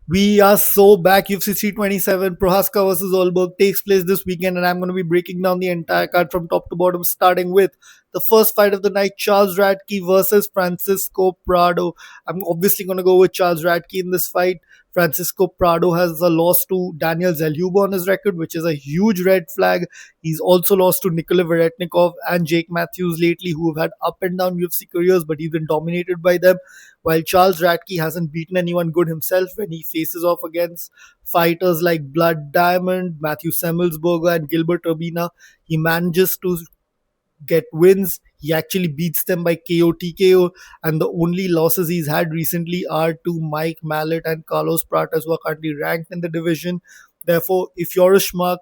We are so back. UFC 327, Prochazka versus Ulberg takes place this weekend, and I'm going to be breaking down the entire card from top to bottom, starting with the first fight of the night, Charles Radke versus Francisco Prado. I'm obviously going to go with Charles Radke in this fight. Francisco Prado has a loss to Daniel Zellhuber on his record, which is a huge red flag. He's also lost to Nikola Veretnikov and Jake Matthews lately, who have had up and down UFC careers, but he's been dominated by them. While Charles Radke hasn't beaten anyone good himself when he faces off against fighters like Blood Diamond, Matthew Semmelsberger, and Gilbert Urbina, he manages to get wins. He actually beats them by KO TKO, and the only losses he's had recently are to Mike Mallet and Carlos Pratas, who are currently ranked in the division. Therefore, if you're a schmuck,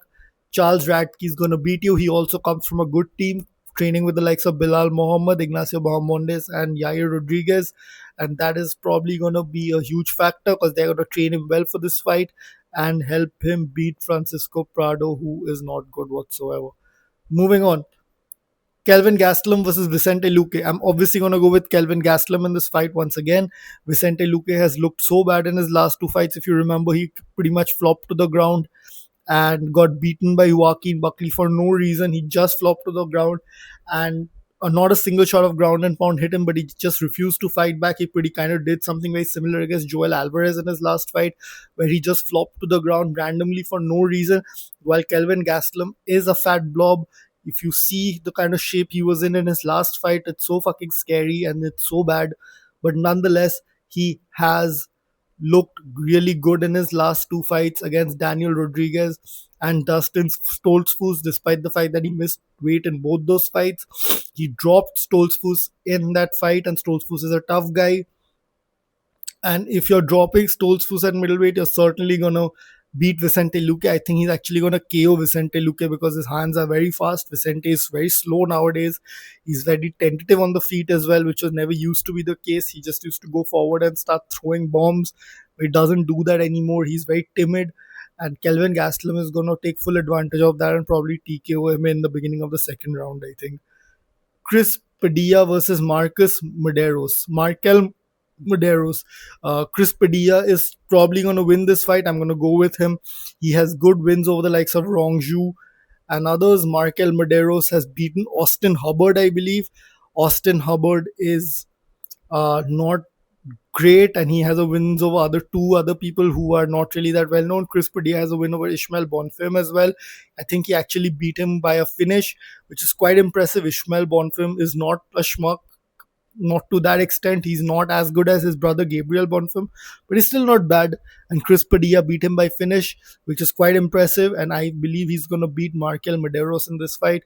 Charles Radke is going to beat you. He also comes from a good team, training with the likes of Bilal Mohammed, Ignacio Bahamondes, and Yair Rodriguez. And that is probably going to be a huge factor because they're going to train him well for this fight and help him beat Francisco Prado, who is not good whatsoever. Moving on, Kelvin Gastelum versus Vicente Luque. I'm obviously going to go with Kelvin Gastelum in this fight once again. Vicente Luque has looked so bad in his last two fights. If you remember, he pretty much flopped to the ground and got beaten by Joaquin Buckley for no reason. He just flopped to the ground and not a single shot of ground and pound hit him, but he just refused to fight back. He pretty kind of did something very similar against Joel Alvarez in his last fight, where he just flopped to the ground randomly for no reason. While Kelvin Gastelum is a fat blob, if you see the kind of shape he was in his last fight, it's so fucking scary and it's so bad. But nonetheless, he has looked really good in his last two fights against Daniel Rodriguez and Dustin Stoltzfus, despite the fact that he missed weight in both those fights. He dropped Stoltzfus in that fight, and Stoltzfus is a tough guy. And if you're dropping Stoltzfus at middleweight, you're certainly going to beat Vicente Luque. I think he's actually going to KO Vicente Luque because his hands are very fast. Vicente is very slow nowadays. He's very tentative on the feet as well, which was never used to be the case. He just used to go forward and start throwing bombs. But he doesn't do that anymore. He's very timid. And Kelvin Gastelum is going to take full advantage of that and probably TKO him in the beginning of the second round, I think. Chris Padilla versus Marcus Medeiros. Markel Medeiros. Chris Padilla is probably going to win this fight. I'm going to go with him. He has good wins over the likes of Rong Zhu and others. Markel Medeiros has beaten Austin Hubbard, I believe. Austin Hubbard is not great, and he has a wins over two other people who are not really that well known. Chris Padilla has a win over Ishmael Bonfim as well. I think he actually beat him by a finish, which is quite impressive. Ishmael Bonfim is not a schmuck, not to that extent. He's not as good as his brother Gabriel Bonfim, but he's still not bad. And Chris Padilla beat him by finish, which is quite impressive. And I believe he's going to beat Markel Medeiros in this fight,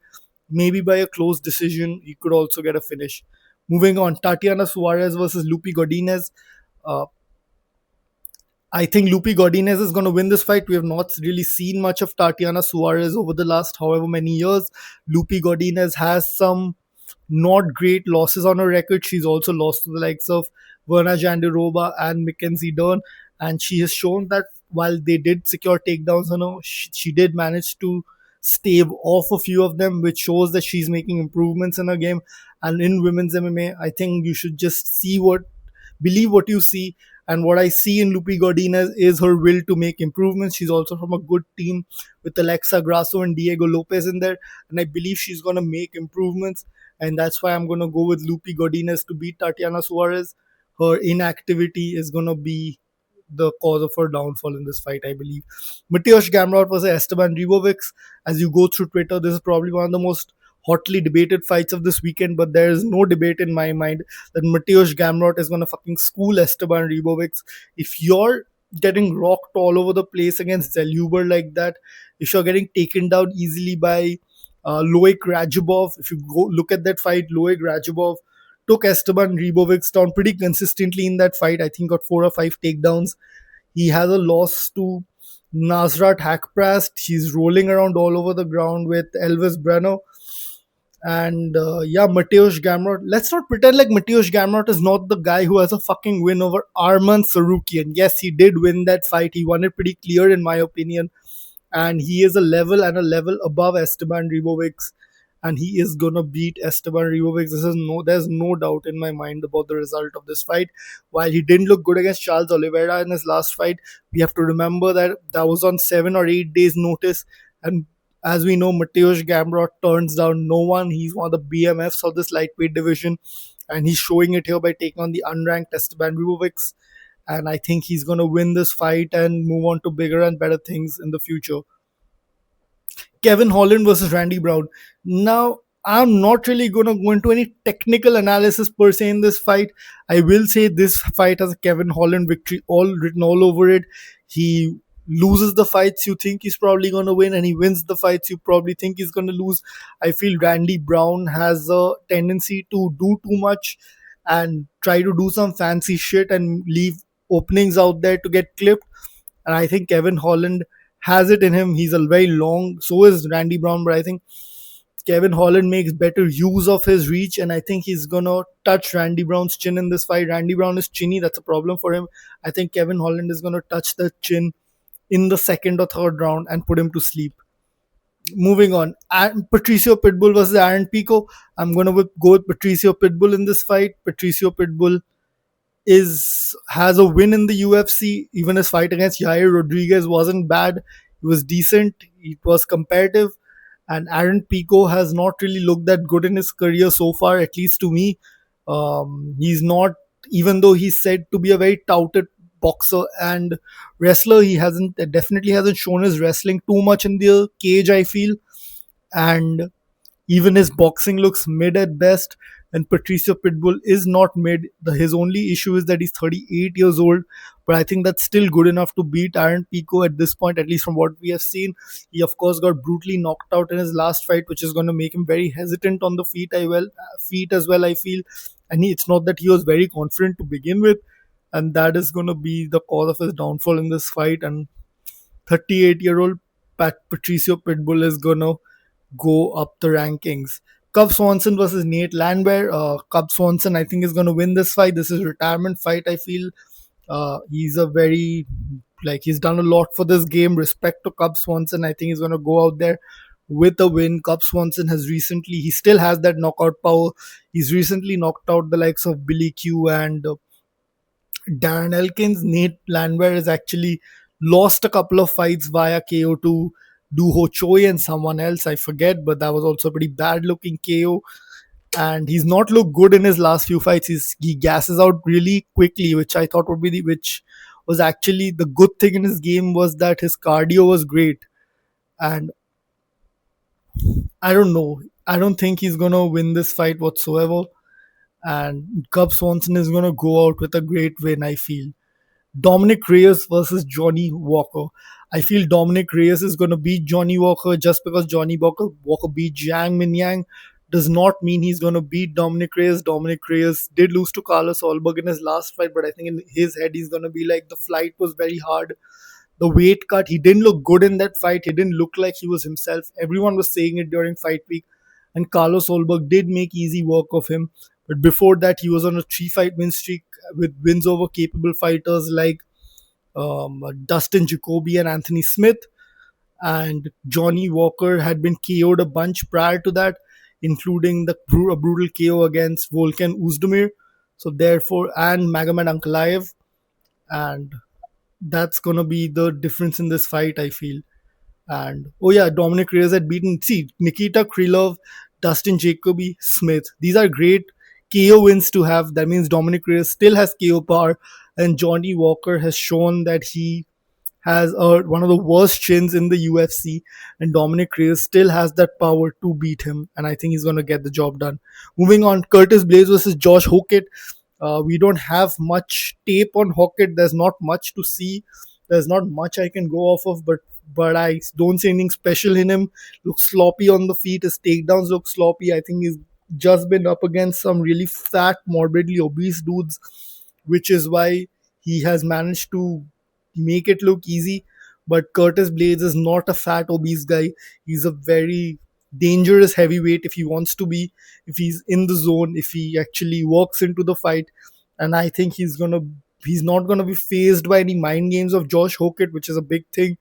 maybe by a close decision. He could also get a finish. Moving on, Tatiana Suarez versus Lupi Godinez. Uh, I think Lupi Godinez is going to win this fight. We have not really seen much of Tatiana Suarez over the last however many years. Lupi Godinez has some not great losses on her record. She's also lost to the likes of Verna Jandiroba and Mackenzie Dern. And she has shown that while they did secure takedowns on her, she did manage to stave off a few of them, which shows that she's making improvements in her game. And in women's MMA, I think you should just believe what you see. And what I see in Lupi Godinez is her will to make improvements. She's also from a good team with Alexa Grasso and Diego Lopez in there. And I believe she's going to make improvements. And that's why I'm going to go with Lupi Godinez to beat Tatiana Suarez. Her inactivity is going to be the cause of her downfall in this fight, I believe. Mateusz Gamrot versus Esteban Ribovics. As you go through Twitter, this is probably one of the most hotly debated fights of this weekend, but there is no debate in my mind that Mateusz Gamrot is going to fucking school Esteban Ribovics. If you're getting rocked all over the place against Zellhuber like that, if you're getting taken down easily by Loic Radzhabov, if you go look at that fight, Loic Radzhabov took Esteban Ribovics down pretty consistently in that fight. I think got 4 or 5 takedowns. He has a loss to Nasrat Hakprast. He's rolling around all over the ground with Elvis Breno. And Mateusz Gamrot. Let's not pretend like Mateusz Gamrot is not the guy who has a fucking win over Arman Sarukian. Yes, he did win that fight. He won it pretty clear in my opinion. And he is a level above Esteban Ribovics. and he is gonna beat Esteban Ribovics. There's no doubt in my mind about the result of this fight. While he didn't look good against Charles Oliveira in his last fight, we have to remember that that was on 7 or 8 days' notice, and as we know, Mateusz Gamrot turns down no one. He's one of the BMFs of this lightweight division, and he's showing it here by taking on the unranked Esteban Ribovics. And I think he's going to win this fight and move on to bigger and better things in the future. Kevin Holland versus Randy Brown. Now, I'm not really going to go into any technical analysis per se in this fight. I will say this fight has a Kevin Holland victory all written all over it. He loses the fights you think he's probably going to win, and he wins the fights you probably think he's going to lose. I feel Randy Brown has a tendency to do too much and try to do some fancy shit and leave openings out there to get clipped. And I think Kevin Holland has it in him. He's a very long, so is Randy Brown, but I think Kevin Holland makes better use of his reach, and I think he's gonna touch Randy Brown's chin in this fight. Randy Brown is chinny, that's a problem for him. I think Kevin Holland is gonna touch the chin in the second or third round and put him to sleep. Moving on, Patricio Pitbull versus Aaron Pico. I'm gonna go with Patricio Pitbull in this fight. Patricio Pitbull is has a win in the UFC. Even his fight against Yair Rodriguez wasn't bad. It was decent. It was competitive. And Aaron Pico has not really looked that good in his career so far, at least to me. He's not, even though he's said to be a very touted boxer and wrestler, he definitely hasn't shown his wrestling too much in the cage, I feel. And even his boxing looks mid at best, and Patricio Pitbull is not mid. His only issue is that he's 38 years old, but I think that's still good enough to beat Aaron Pico at this point, at least from what we have seen. He, of course, got brutally knocked out in his last fight, which is going to make him very hesitant on the feet as well, I feel. And it's not that he was very confident to begin with, and that is going to be the cause of his downfall in this fight. And 38-year-old Patricio Pitbull is going to go up the rankings. Cub Swanson versus Nate Landwehr. Cub Swanson, I think, is going to win this fight. This is a retirement fight, I feel. He's a very, he's done a lot for this game. Respect to Cub Swanson. I think he's going to go out there with a win. Cub Swanson he still has that knockout power. He's recently knocked out the likes of Billy Q and Darren Elkins. Nate Landwehr has actually lost a couple of fights via KO to Do Ho Choi and someone else, I forget, but that was also a pretty bad looking KO. And he's not looked good in his last few fights. He gasses out really quickly, which I thought which was actually the good thing in his game, was that his cardio was great. And I don't know. I don't think he's gonna win this fight whatsoever. And Cub Swanson is gonna go out with a great win, I feel. Dominic Reyes versus Johnny Walker. I feel Dominic Reyes is going to beat Johnny Walker. Just because Johnny Walker beat Jiang Minyang does not mean he's going to beat Dominic Reyes. Dominic Reyes did lose to Carlos Ulberg in his last fight, but I think in his head he's going to be like, the flight was very hard. The weight cut, he didn't look good in that fight. He didn't look like he was himself. Everyone was saying it during fight week. And Carlos Ulberg did make easy work of him. But before that, he was on a 3-fight win streak with wins over capable fighters like Dustin Jacoby and Anthony Smith. And Johnny Walker had been KO'd a bunch prior to that, including the brutal KO against Volkan Oezdemir. So therefore, and Magomed Ankalaev. And that's going to be the difference in this fight, I feel. And oh yeah, Dominic Reyes had beaten, Nikita Krylov, Dustin Jacoby, Smith. These are great KO wins to have. That means Dominic Reyes still has KO power, and Johnny Walker has shown that he has one of the worst chins in the UFC, and Dominic Reyes still has that power to beat him, and I think he's going to get the job done. Moving on, Curtis Blaze versus Josh Hockett. We don't have much tape on Hockett. There's not much to see. There's not much I can go off of, but I don't see anything special in him. Looks sloppy on the feet. His takedowns look sloppy. I think he's just been up against some really fat, morbidly obese dudes, which is why he has managed to make it look easy. But Curtis Blades is not a fat, obese guy. He's a very dangerous heavyweight if he wants to be, if he's in the zone, if he actually walks into the fight. And I think he's not gonna be phased by any mind games of Josh Hockett, which is a big thing.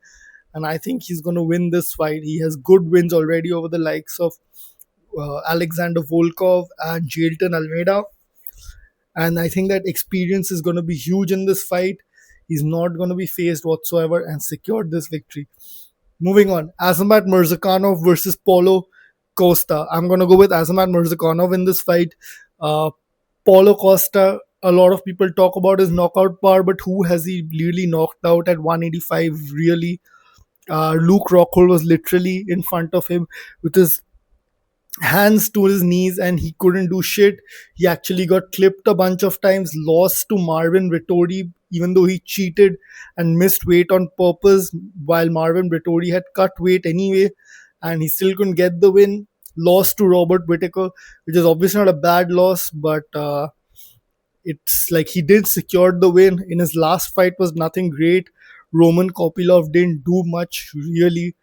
And I think he's gonna win this fight. He has good wins already over the likes of Alexander Volkov and Jailton Almeida. And I think that experience is going to be huge in this fight. He's not going to be phased whatsoever and secured this victory. Moving on, Azamat Murzakanov versus Paulo Costa. I'm going to go with Azamat Murzakanov in this fight. Uh, Paulo Costa, a lot of people talk about his knockout power, but who has he really knocked out at 185? Really, Luke Rockhold was literally in front of him with his hands to his knees and he couldn't do shit. He actually got clipped a bunch of times, lost to Marvin Vittori, even though he cheated and missed weight on purpose, while Marvin Vittori had cut weight anyway, and he still couldn't get the win. Lost to Robert Whittaker, which is obviously not a bad loss, but it's like he did secure the win. In his last fight was nothing great. Roman Kopilov didn't do much really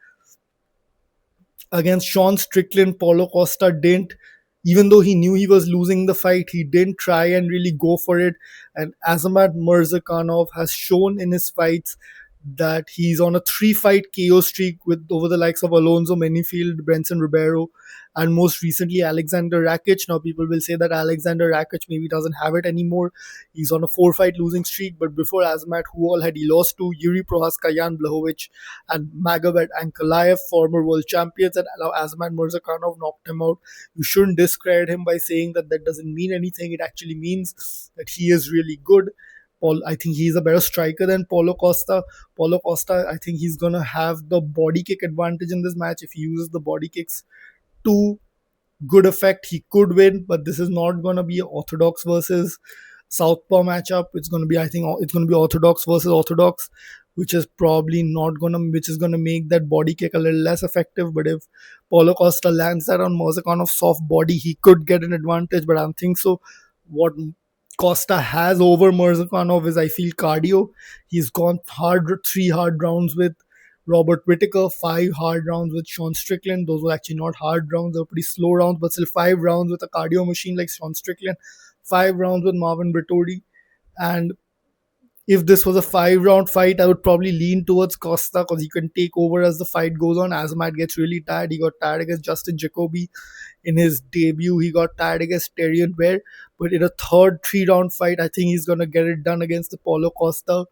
against Sean Strickland. Paulo Costa didn't, even though he knew he was losing the fight, he didn't try and really go for it. And Azamat Murzakanov has shown in his fights that he's on a 3-fight KO streak with over the likes of Alonzo Menifield, Brenson Ribeiro, and most recently Alexander Rakic. Now people will say that Alexander Rakic maybe doesn't have it anymore. He's on a 4-fight losing streak, but before Azamat, who all had he lost to? Jiri Prochazka, Jan Blachowicz, and Magomed Ankalaev, former world champions, and now Azamat Murzakanov knocked him out. You shouldn't discredit him by saying that that doesn't mean anything. It actually means that he is really good. I think he's a better striker than Paulo Costa. Paulo Costa, I think he's gonna have the body kick advantage in this match. If he uses the body kicks to good effect, he could win. But this is not gonna be an orthodox versus southpaw matchup. It's gonna be, I think, it's gonna be orthodox versus orthodox, which is probably not gonna, which is gonna make that body kick a little less effective. But if Paulo Costa lands that on Morzakanov's soft body, he could get an advantage. But I don't think so. What Costa has over Murzakanov is, I feel, cardio. He's gone 3 hard rounds with Robert Whittaker, 5 hard rounds with Sean Strickland. Those were actually not hard rounds, they were pretty slow rounds, but still 5 rounds with a cardio machine like Sean Strickland, 5 rounds with Marvin Vittori. And if this was a 5-round fight, I would probably lean towards Costa because he can take over as the fight goes on. Azamat gets really tired. He got tired against Justin Jacoby in his debut. He got tired against Tyrion Ware. But in a third 3-round fight, I think he's going to get it done against the Paulo Costa,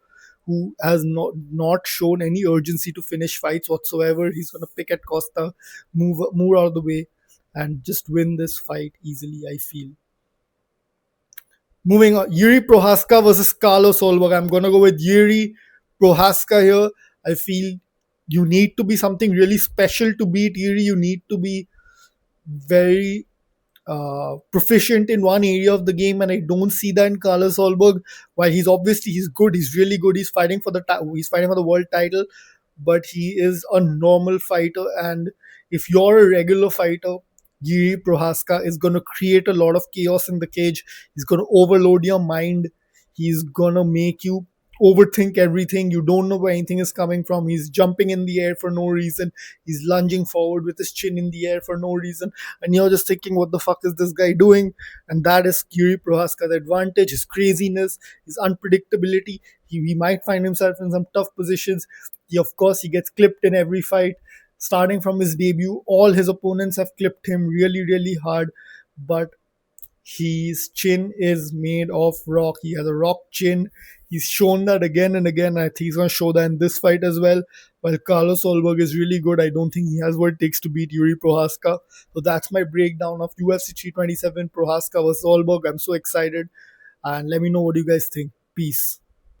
who has not shown any urgency to finish fights whatsoever. He's going to pick at Costa, move out of the way, and just win this fight easily, I feel. Moving on, Jiri Prochazka versus Carlos Ulberg. I'm going to go with Jiri Prochazka here. I feel you need to be something really special to beat Jiri. You need to be very proficient in one area of the game, and I don't see that in Carlos Ulberg. While he's good, he's really good. He's fighting for the world title, but he is a normal fighter. And if you're a regular fighter, Jiri Prochazka is going to create a lot of chaos in the cage. He's going to overload your mind. He's going to make you overthink everything. You don't know where anything is coming from. He's jumping in the air for no reason. He's lunging forward with his chin in the air for no reason. And you're just thinking, what the fuck is this guy doing? And that is Jiri Prochazka's advantage, his craziness, his unpredictability. He might find himself in some tough positions. Of course, he gets clipped in every fight. Starting from his debut, all his opponents have clipped him really, really hard. But his chin is made of rock. He has a rock chin. He's shown that again and again. I think he's going to show that in this fight as well. While Carlos Ulberg is really good, I don't think he has what it takes to beat Jiri Prochazka. So that's my breakdown of UFC 327 Prochazka versus Ulberg. I'm so excited. And let me know what you guys think. Peace.